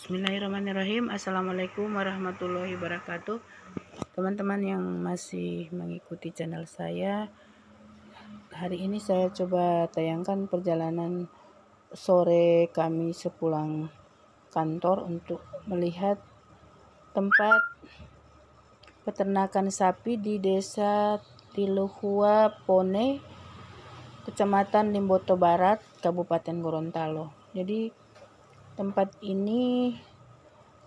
Bismillahirrahmanirrahim. Assalamualaikum warahmatullahi wabarakatuh. Teman-teman yang masih mengikuti channel saya, hari ini saya coba tayangkan perjalanan sore kami sepulang kantor untuk melihat tempat peternakan sapi di Desa Tiluhua Pone, Kecamatan Limboto Barat, Kabupaten Gorontalo. Jadi tempat ini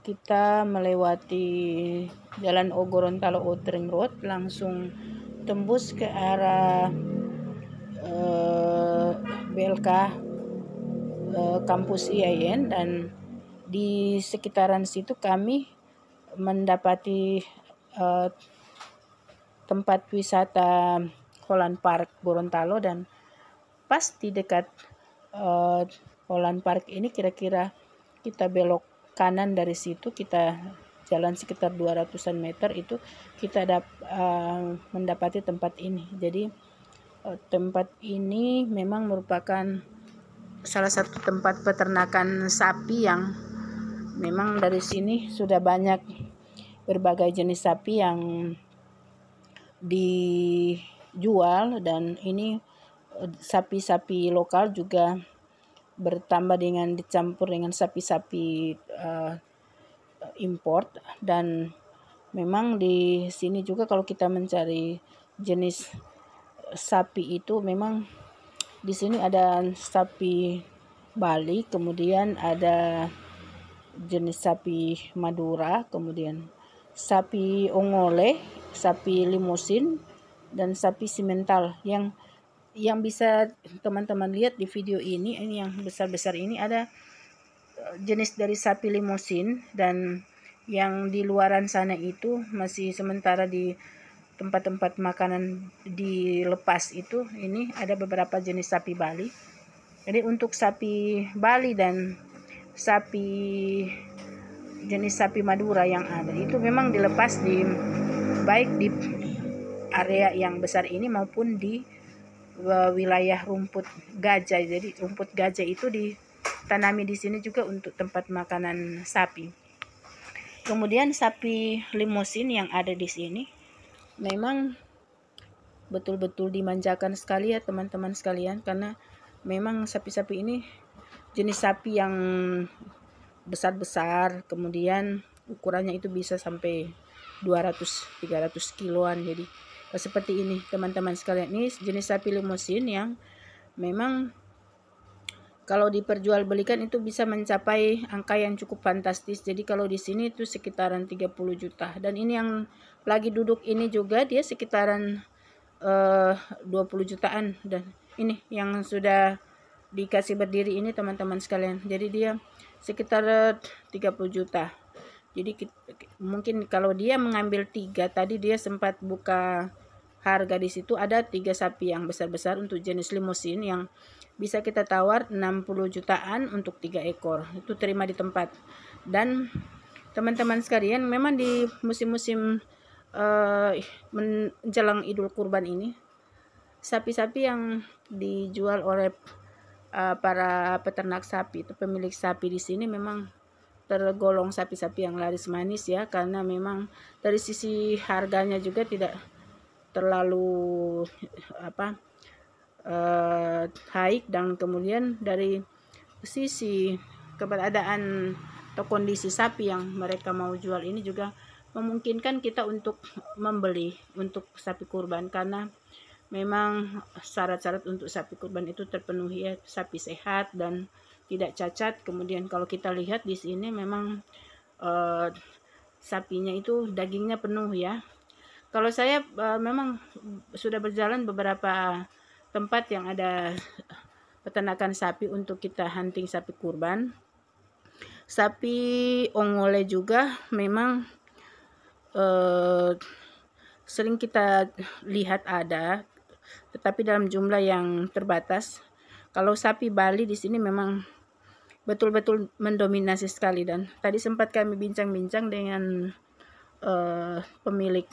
kita melewati Jalan Gorontalo Outring Road, langsung tembus ke arah BLK kampus IAIN, dan di sekitaran situ kami mendapati tempat wisata Holland Park Gorontalo, dan pas di dekat Holland Park ini kira-kira kita belok kanan dari situ, kita jalan sekitar 200-an meter, itu kita mendapati tempat ini. Jadi tempat ini memang merupakan salah satu tempat peternakan sapi yang memang dari sini sudah banyak berbagai jenis sapi yang dijual, dan ini sapi-sapi lokal juga bertambah dengan dicampur dengan sapi-sapi import. Dan memang di sini juga kalau kita mencari jenis sapi itu, memang di sini ada sapi Bali, kemudian ada jenis sapi Madura, kemudian sapi Ongole, sapi Limusin, dan sapi Simental. Yang bisa teman-teman lihat di video ini yang besar-besar ini ada jenis dari sapi Limusin, dan yang di luaran sana itu masih sementara di tempat-tempat makanan dilepas itu, ini ada beberapa jenis sapi Bali. Jadi untuk sapi Bali dan jenis sapi Madura yang ada itu memang dilepas baik di area yang besar ini maupun di wilayah rumput gajah. Jadi rumput gajah itu ditanami di sini juga untuk tempat makanan sapi. Kemudian sapi Limusin yang ada di sini memang betul-betul dimanjakan sekali ya teman-teman sekalian, karena memang sapi-sapi ini jenis sapi yang besar-besar, kemudian ukurannya itu bisa sampai 200-300 kiloan. Jadi seperti ini teman-teman sekalian, ini jenis sapi Limusin yang memang kalau diperjualbelikan itu bisa mencapai angka yang cukup fantastis. Jadi kalau di sini itu sekitaran 30 juta. Dan ini yang lagi duduk ini juga dia sekitaran 20 jutaan. Dan ini yang sudah dikasih berdiri ini teman-teman sekalian. Jadi dia sekitar 30 juta. Jadi mungkin kalau dia mengambil 3, tadi dia sempat buka harga di situ, ada 3 sapi yang besar-besar untuk jenis Limusin yang bisa kita tawar 60 jutaan untuk 3 ekor. Itu terima di tempat. Dan teman-teman sekalian, memang di musim-musim menjelang Idul Kurban ini, sapi-sapi yang dijual oleh para peternak sapi itu, pemilik sapi di sini memang tergolong sapi-sapi yang laris manis ya, karena memang dari sisi harganya juga tidak terlalu high, dan kemudian dari sisi keberadaan atau kondisi sapi yang mereka mau jual ini juga memungkinkan kita untuk membeli untuk sapi kurban, karena memang syarat-syarat untuk sapi kurban itu terpenuhi ya, sapi sehat dan tidak cacat. Kemudian kalau kita lihat di sini memang sapinya itu dagingnya penuh ya. Kalau saya memang sudah berjalan beberapa tempat yang ada peternakan sapi untuk kita hunting sapi kurban. Sapi Ongole juga memang sering kita lihat ada, tetapi dalam jumlah yang terbatas. Kalau sapi Bali di sini memang betul-betul mendominasi sekali, dan tadi sempat kami bincang-bincang dengan pemilik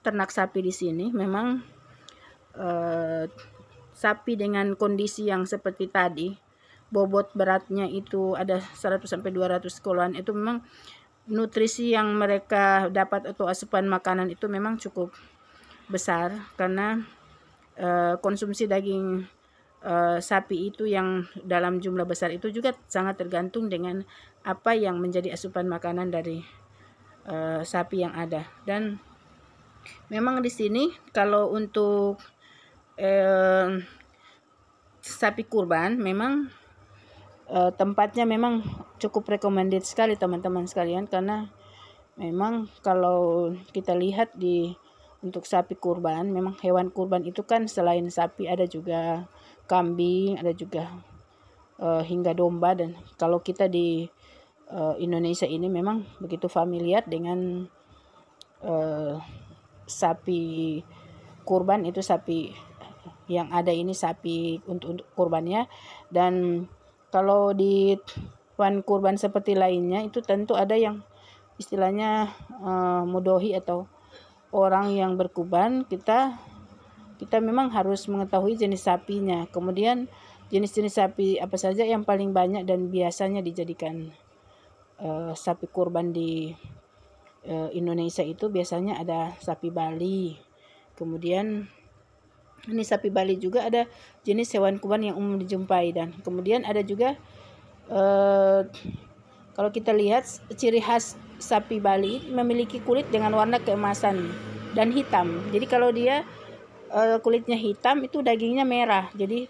ternak sapi di sini. Memang sapi dengan kondisi yang seperti tadi bobot beratnya itu ada 100 sampai 200 kiloan, itu memang nutrisi yang mereka dapat atau asupan makanan itu memang cukup besar, karena konsumsi daging sapi itu yang dalam jumlah besar itu juga sangat tergantung dengan apa yang menjadi asupan makanan dari sapi yang ada. Dan memang di sini kalau untuk sapi kurban memang tempatnya memang cukup recommended sekali teman-teman sekalian, karena memang kalau kita lihat untuk sapi kurban, memang hewan kurban itu kan selain sapi ada juga kambing, ada juga hingga domba. Dan kalau kita di Indonesia ini memang begitu familiar dengan sapi kurban, itu sapi yang ada ini sapi untuk kurbannya. Dan kalau di hewan kurban seperti lainnya itu tentu ada yang istilahnya mudohi atau orang yang berkurban. Kita memang harus mengetahui jenis sapinya, kemudian jenis-jenis sapi apa saja yang paling banyak dan biasanya dijadikan sapi kurban di Indonesia. Itu biasanya ada sapi Bali, kemudian ini sapi Bali juga ada jenis hewan kurban yang umum dijumpai. Dan kemudian ada juga kalau kita lihat ciri khas sapi Bali memiliki kulit dengan warna keemasan dan hitam. Jadi kalau dia kulitnya hitam itu dagingnya merah. Jadi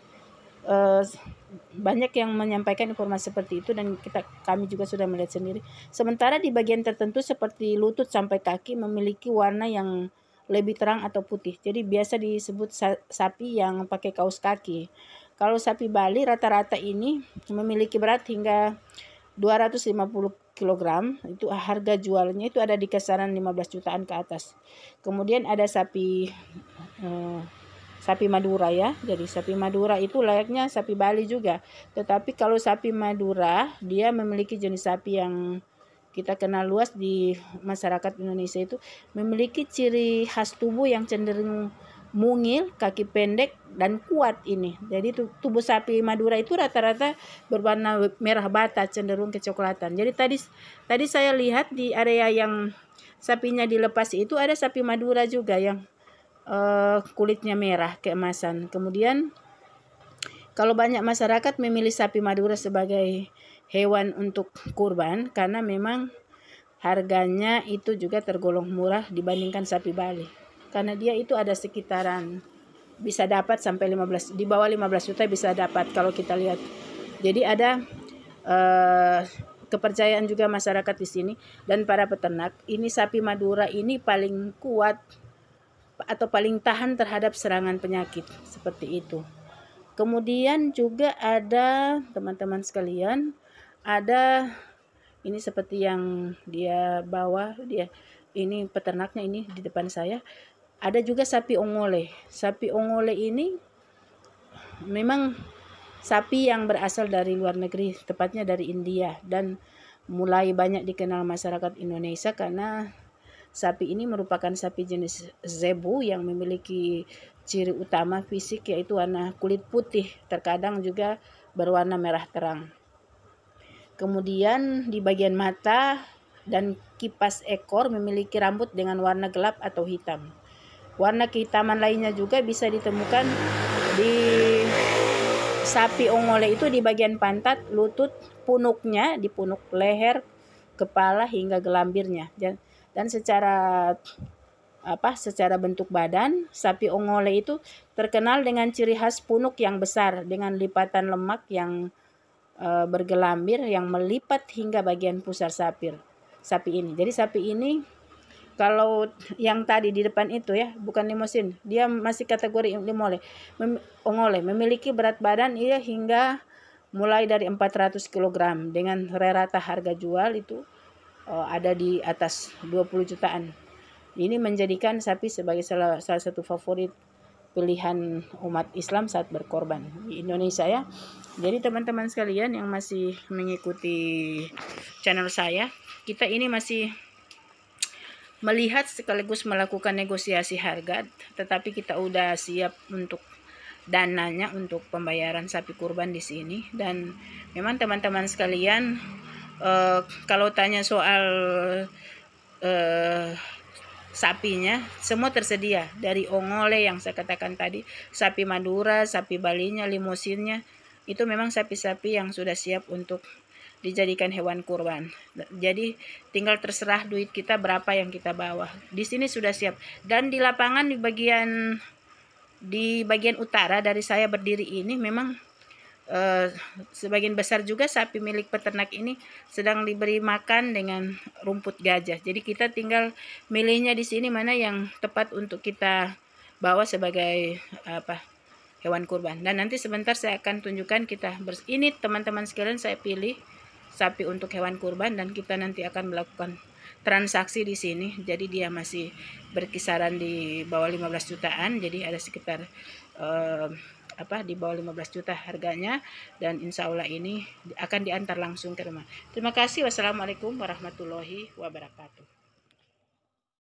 banyak yang menyampaikan informasi seperti itu, dan kami juga sudah melihat sendiri. Sementara di bagian tertentu seperti lutut sampai kaki memiliki warna yang lebih terang atau putih. Jadi biasa disebut sapi yang pakai kaos kaki. Kalau sapi Bali rata-rata ini memiliki berat hingga 250 kg. Itu harga jualnya itu ada di kisaran 15 jutaan ke atas. Kemudian ada sapi Madura ya. Jadi sapi Madura itu layaknya sapi Bali juga. Tetapi kalau sapi Madura dia memiliki jenis sapi yang kita kenal luas di masyarakat Indonesia, itu memiliki ciri khas tubuh yang cenderung mungil, kaki pendek dan kuat ini. Jadi tubuh sapi Madura itu rata-rata berwarna merah bata cenderung kecoklatan. Jadi tadi saya lihat di area yang sapinya dilepas itu ada sapi Madura juga yang kulitnya merah keemasan. Kemudian kalau banyak masyarakat memilih sapi Madura sebagai hewan untuk kurban karena memang harganya itu juga tergolong murah dibandingkan sapi Bali. Karena dia itu ada sekitaran bisa dapat sampai 15, di bawah 15 juta bisa dapat kalau kita lihat. Jadi ada kepercayaan juga masyarakat di sini dan para peternak, ini sapi Madura ini paling kuat atau paling tahan terhadap serangan penyakit seperti itu. Kemudian juga ada teman-teman sekalian, ada ini seperti yang dia bawa, dia ini peternaknya ini di depan saya. Ada juga sapi ongole. Sapi ongole ini memang sapi yang berasal dari luar negeri, tepatnya dari India, dan mulai banyak dikenal masyarakat Indonesia karena sapi ini merupakan sapi jenis zebu yang memiliki ciri utama fisik yaitu warna kulit putih, terkadang juga berwarna merah terang. Kemudian di bagian mata dan kipas ekor memiliki rambut dengan warna gelap atau hitam. Warna kehitaman lainnya juga bisa ditemukan di sapi ongole itu di bagian pantat, lutut, punuknya, di punuk leher, kepala hingga gelambirnya. Dan secara bentuk badan, sapi ongole itu terkenal dengan ciri khas punuk yang besar dengan lipatan lemak yang bergelambir yang melipat hingga bagian pusar sapi ini. Jadi sapi ini kalau yang tadi di depan itu ya, bukan limosin, dia masih kategori ongole, memiliki berat badan ia hingga mulai dari 400 kg dengan rata harga jual itu ada di atas 20 jutaan. Ini menjadikan sapi sebagai salah satu favorit pilihan umat Islam saat berkorban di Indonesia ya. Jadi teman-teman sekalian yang masih mengikuti channel saya, kita ini masih melihat sekaligus melakukan negosiasi harga, tetapi kita udah siap untuk dananya untuk pembayaran sapi kurban di sini. Dan memang teman-teman sekalian, kalau tanya soal sapinya, semua tersedia, dari ongole yang saya katakan tadi, sapi Madura, sapi Balinya, limusinnya, itu memang sapi-sapi yang sudah siap untuk dijadikan hewan kurban. Jadi tinggal terserah duit kita berapa yang kita bawa. Di sini sudah siap. Dan di lapangan di bagian utara dari saya berdiri ini memang sebagian besar juga sapi milik peternak ini sedang diberi makan dengan rumput gajah. Jadi kita tinggal milihnya di sini mana yang tepat untuk kita bawa sebagai hewan kurban. Dan nanti sebentar saya akan tunjukkan ini teman-teman sekalian, saya pilih sapi untuk hewan kurban dan kita nanti akan melakukan transaksi di sini. Jadi dia masih berkisaran di bawah 15 jutaan. Jadi ada sekitar di bawah 15 juta harganya, dan insya Allah ini akan diantar langsung ke rumah. Terima kasih. Wassalamualaikum warahmatullahi wabarakatuh.